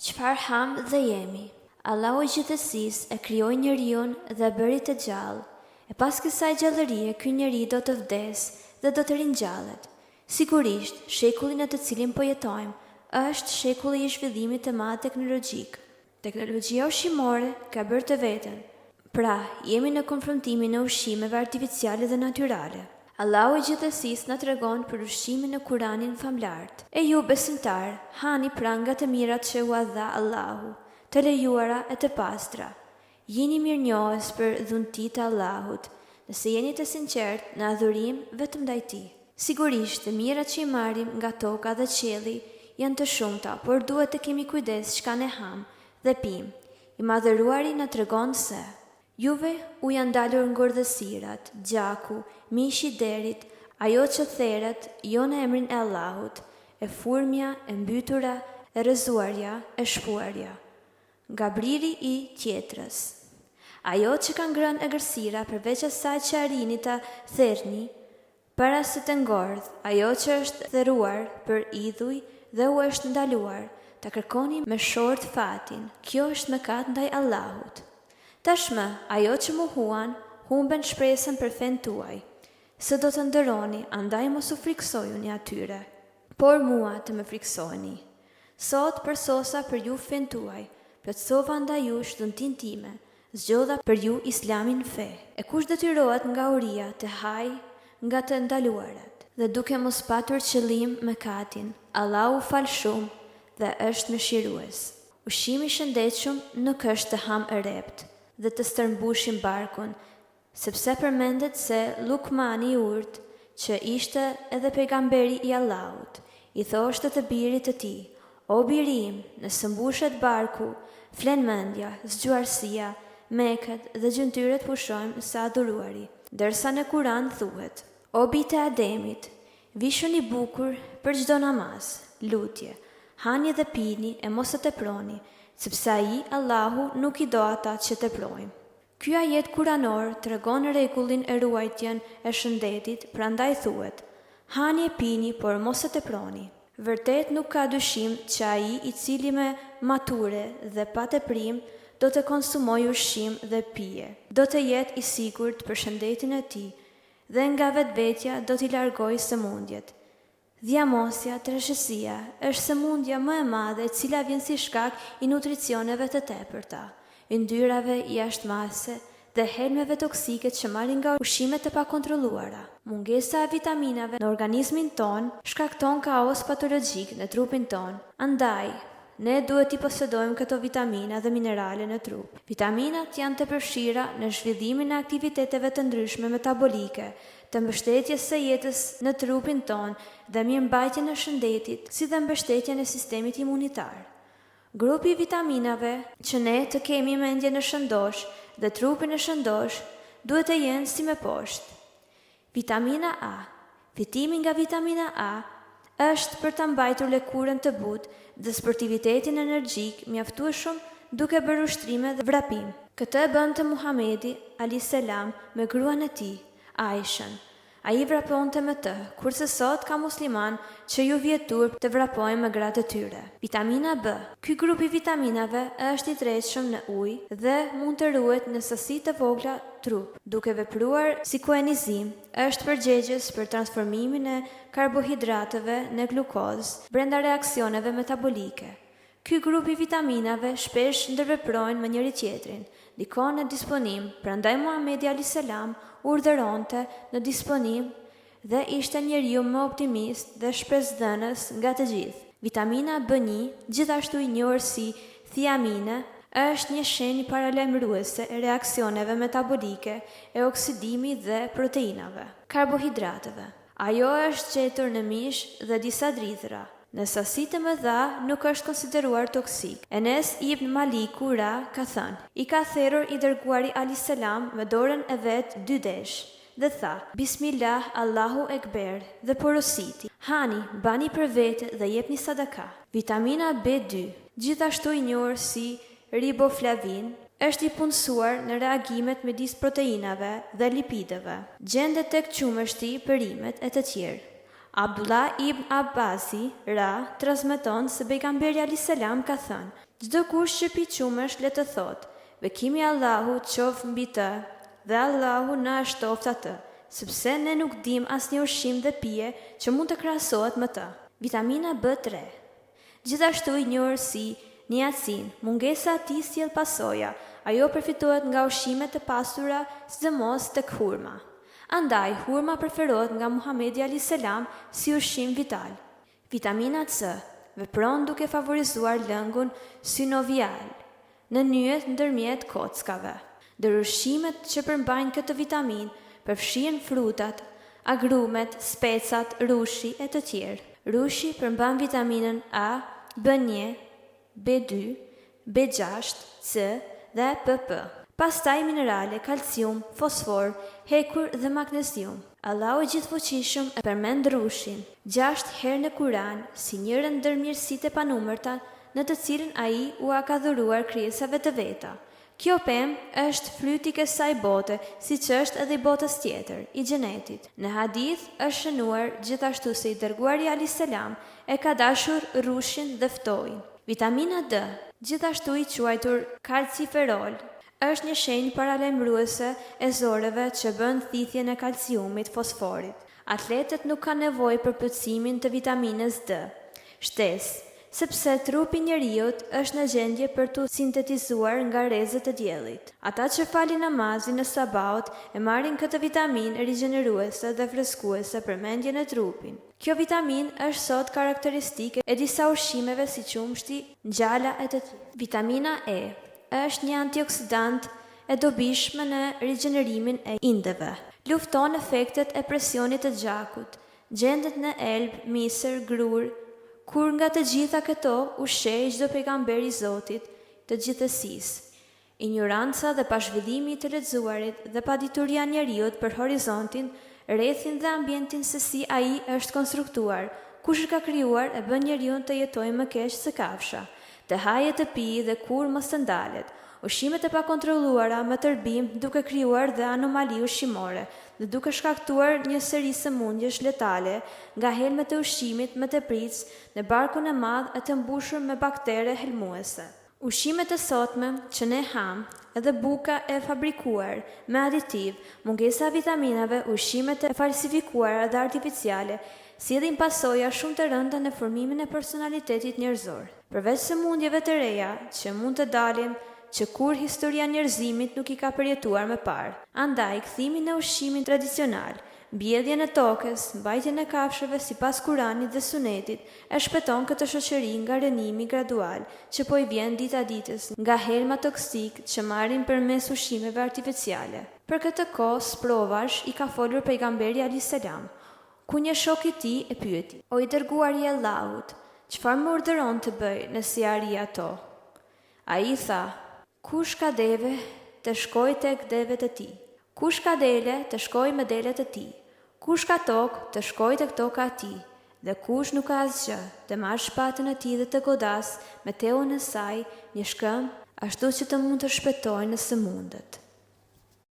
Çfarë ham dhe jemi? Allahu i gjithësisë e krijoi njeriun dhe bëri të gjallë. E pas kësaj gjallërie, ky njeri do të vdesë dhe do të ringjallet. Sigurisht, shekulli në të cilin po jetojmë është shekulli i zhvillimit të madh teknologjik. Teknologjia ushqimore ka bërë të veten. Pra, jemi në konfrontimin e ushqimeve artificiale dhe natyrale. Allahu i gjithësisë na tregon për ushqimin në Kuranin famlart. E ju besimtar, hani pra nga të mirat që u dha Allahu, të lejuara e të pastra. Jini mirënjohës për dhuntit të Allahut, nëse jeni të sinqert në adhurim vetëm ndaj Tij. Sigurisht, të mirat që i marrim nga toka dhe qielli janë të shumta, por duhet të kemi kujdes çka ne ham dhe pim. I madhëruari na tregon se juve u janë dalur ngordhësirat, gjaku, mishi i derit, ajo që theret jo në emrin e Allahut, e furmja, e mbytura, e rrëzuarja, e shpuarja. Nga briri i tjetrës. Ajo që ka ngrënë egërsira përveç asaj që arrini ta therrni, para se të ngordh, ajo që është theruar për idhuj dhe u është ndaluar, ta kërkoni me short fatin. Kjo është mëkat ndaj Allahut. Tashmë, ajo që mohuan, humben shpresën për fen tuaj. Se do të ndëroni, andaj mos u friksojuni atyre, por mua të më friksojni. Sot përsosa për ju fen tuaj, plotësova ndaj jush dhuntin time, zgjodha për ju islamin fe. E kush detyrohet nga uria të haj nga të ndaluarat, dhe duke mos patur qëllim mëkatin, Allahu fal shumë dhe është mëshirues. Ushqimi i shëndetshëm nuk është të ham e rept dhe të stërmbushim barkun, sepse përmendet se Lukmani i urt, që ishte edhe pejgamberi i Allahut, i thoshte të birit të tij: "O biri im, nëse mbushet barku, flen mendja, zgjuarësia, meket dhe gjymtyrët pushojmë sa adhuruari." Dërsa në Kur'an thuhet: "O bijtë e Ademit, vishuni bukur për çdo namaz, lutje, hani dhe pini e mos e teproni, sepse ai, Allahu, nuk i do ata që teprojnë." Ky ajet kuranor tregon rregullin e ruajtjen e shëndetit, prandaj thuhet: "Hani e pini, por mos e teproni." Vërtet nuk ka dyshim që ai i cili me mature dhe pa teprim do të konsumojë ushqim dhe pije, do të jetë i sigurt për shëndetin e tij dhe nga vetvetja do t'i largojë sëmundjet. Dhjamosja, tërheqësia, është sëmundja më e madhe e cila vjen si shkak i nutricioneve të tepërta, yndyrave jashtëmase dhe helmeve toksike që marrin nga ushqimet e pakontrolluara. Mungesa e vitaminave në organizmin ton shkakton kaos patologjik në trupin ton. Andaj, ne duhet t'i posedojmë këto vitamina dhe minerale në trup. Vitaminat janë të përfshira në zhvillimin e aktiviteteve të ndryshme metabolike, të mbështetjes së jetës në trupin ton dhe mirëmbajtjen e shëndetit, si dhe mbështetjen e sistemit imunitar. Grupi i vitaminave që ne të kemi mendje në shëndosh dhe trupin e shëndosh duhet të jenë si me poshtë. Vitamina A. Fitimi nga vitamina A është për ta mbajtur lëkurën të butë dhe sportivitetin energjik mjaftueshëm duke bërë ushtrime dhe vrapim. Këtë e bënte Muhamedi alayhis salam me gruan e tij, Aishën. Ai vraponte me të, kurse sot ka musliman që ju vjetur të vrapojnë me gratë e tyre. Vitamina B. Ky grup i vitaminave është i tërheqshëm në ujë dhe mund të ruhet në sasi të vogla trup, duke vepruar si koenizim, është përgjegjës për transformimin e karbohidrateve në glukozë brenda reaksioneve metabolike. Ky grup i vitaminave shpesh ndërveprojnë me njëri tjetrin, dikon në disponim, prandaj Muhamedi alayhis salam urdhëronte në disponim dhe ishte njeriu më optimist dhe shpresdhënës nga të gjithë. Vitamina B1, gjithashtu i njohur si thiamine, është një shenjë paralajmëruese e reaksioneve metabolike, e oksidimit dhe proteinave. Karbohidrateve. Ajo është gjetur në mish dhe disa drithëra. Në sasi të mëdha nuk është konsideruar toksik. Enes ibn Maliku ra ka thënë: "I ka therrur i dërguari alayhis salam me dorën e vet 2 desh dhe tha: Bismillah, Allahu Ekber, dhe porositi: Hani, bani për vete dhe jepni sadaka." Vitamina B2, gjithashtu i njohur si riboflavin, është i punësuar në reagimet midis proteinave dhe lipideve. Gjendet tek qumështi, perimet e të tjerë. Abdullah ibn Abbasi transmeton se pejgamberi alayhis salam ka thënë: çdo kush që pi qumesh le të thotë: bekimi Allahu qof mbi të, dhe Allahu na shtoft atë, sepse ne nuk dim asnjë ushqim dhe pije që mund të krahasohet me të. Vitamina B3. Gjithashtu i njohur si niacin, mungesa e tij sjell pasoja. Ajo përfitohet nga ushqimet e pastura, sidomos tek hurma. Andaj, hurma preferohet nga Muhamedi alayhis salam si ushqim vital. Vitamina C vepron duke favorizuar lëngun synovial në nyjet ndërmjet kockave. Ndër ushqimet që përmbajnë këtë vitamin përfshihen frutat, agrumet, specat, rushi e të tjerë. Rushi përmban vitaminën A, B1, B2, B6, C dhe PP. Pastaj minerale, kalcium, fosfor, hekur dhe magnezium. Allahu i Gjithfuqishëm e përmend rushin 6 herë në Kur'an si njërin ndër mirësitë e panumërta në të cilën ai u ka dhuruar krijesave të veta. Kjo pemë është flyti i kësaj bote, siç është edhe i botës tjetër, i xhenetit. Në hadith është shënuar gjithashtu se i dërguari alayhis salam e ka dashur rushin dhe ftojin. Vitamina D, gjithashtu i quajtur kalciferol, është një shenjë paralajmëruese e zoreve që bën thithjen e kalciumit, fosforit. Atletët nuk kanë nevojë për plotësimin të vitaminës D. Shtesë, sepse trupi i njeriut është në gjendje për t'u sintetizuar nga rrezet e diellit. Ata që falin namazin në sabaut e marrin këtë vitaminë rigjeneruese dhe freskuese për mendjen e trupin. Kjo vitamin është sot karakteristike e disa ushqimeve si qumshti, ngjala e të tjerë. Vitamina E është një antioksidant e dobishme në rigjenerimin e indeve. Lufton efektet e presionit të gjakut, gjendet në elb, misër, grur, kur nga të gjitha këto ushqej çdo pejgamber i Zotit të gjithësisë. Ignoranca dhe pazhvillimi i të lexuarit dhe padituria e njeriut për horizontin, rrethin dhe ambientin se si ai është konstruktuar, kush e ka krijuar e bën njeriu të jetojë më keq se kafsha, të hajë të pijë dhe kur mos të ndalet. Ushqimet e pakontrolluara me tërbim duke krijuar dhe anomali ushqimore dhe duke shkaktuar një seri sëmundjesh letale nga helmet e ushqimit me tepritës në barkun e madh e të mbushur me baktere helmuese. Ushqimet e sotme që ne ham, edhe buka e fabrikuar me aditiv, mungesa e vitaminave, ushqimet e falsifikuara dhe artificiale, sjellin pasoja shumë të rënda në formimin e personalitetit njerëzor. Përveç sëmundjeve të reja që mund të dalin, që kur historia njerëzimit nuk i ka përjetuar më parë. Andaj, kthimin e ushqimit tradicional, mbjedhjen e tokës, mbajtjen e kafshëve sipas Kuranit dhe Sunetit, e shpëton këtë shoqëri nga rënimi gradual që po i vjen dita ditës nga helma toksik që marrin përmes ushqimeve artificiale. Për këtë kohë sprovash i ka folur pejgamberi alayhis salam, ku një shok i tij e pyeti: "O i dërguari i Allahut, çfarë më urdhëron të bëj nëse arri ato?" Ai tha: "Kush ka deve, të shkoj tek devet e tij. Kush ka dele, të shkoj me delet e tij. Kush ka tokë, të shkoj tek toka e tij. Dhe kush nuk ka asgjë, të marrë shpatën e tij dhe të godas me teun e saj një shkëm, ashtu që të mund të shpëtojë nëse mundet."